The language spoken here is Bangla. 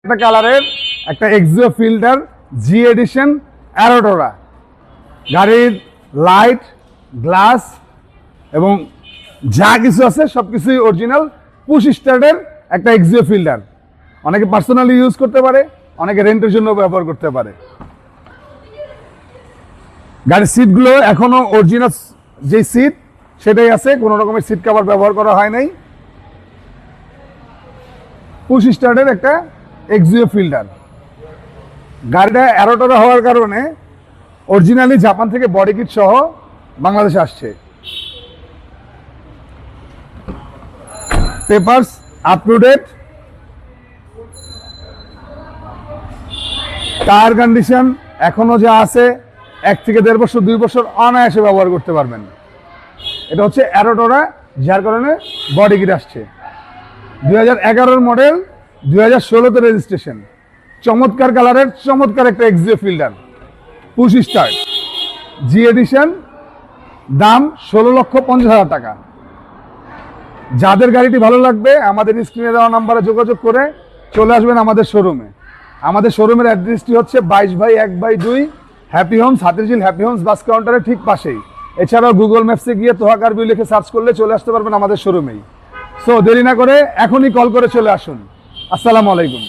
একটা কালারের একটা এক্সিও ফিল্টার জি এডিশন অ্যারোটোরা, গাড়ির লাইট গ্লাস এবং যা কিছু আছে সবকিছুই অরিজিনাল পুশ স্টার্টের একটা এক্সিও ফিল্টার। অনেকে পার্সোনালি ইউজ করতে পারে, অনেকে রেন্টের জন্য ব্যবহার করতে পারে। গাড়ির সিটগুলো এখনো অরিজিনাল যে সিট সেটাই আছে, কোনো রকমের সিট কভার ব্যবহার করা হয় নাই। পুশ স্টার্টের একটা এক্সিও ফিল্টার। গাড়িটা অ্যারোটোরা হওয়ার কারণে অরিজিনালি জাপান থেকে বডি কিট সহ বাংলাদেশে আসছে। Papers up to date, tyre condition এখনো যা আছে 1 থেকে 1.5 বছর 2 বছর অনায়াসে ব্যবহার করতে পারবেন। এটা হচ্ছে অ্যারোটোরা, যার কারণে বডি কিট আসছে। 2011 মডেল, 2016তে রেজিস্ট্রেশন। চমৎকার কালারের চমৎকার একটা এক্সিও ফিল্টার, পুশ স্টার্ট, জি এডিশন, দাম 16,50,000 টাকা। যাদের গাড়িটি ভালো লাগবে আমাদের স্ক্রিনে দেওয়া নাম্বারে যোগাযোগ করে চলে আসবেন আমাদের শোরুমে। আমাদের শোরুমের অ্যাড্রেসটি হচ্ছে 22/1/2 happy homes, Hatirjheel happy homes bus কাউন্টারের ঠিক পাশেই। এছাড়াও গুগল ম্যাপসে গিয়ে তোহা কার ভিউ লিখে সার্চ করলে চলে আসতে পারবেন আমাদের শোরুমেই। সো দেরি না করে এখনই কল করে চলে আসুন। আসসালামু আলাইকুম।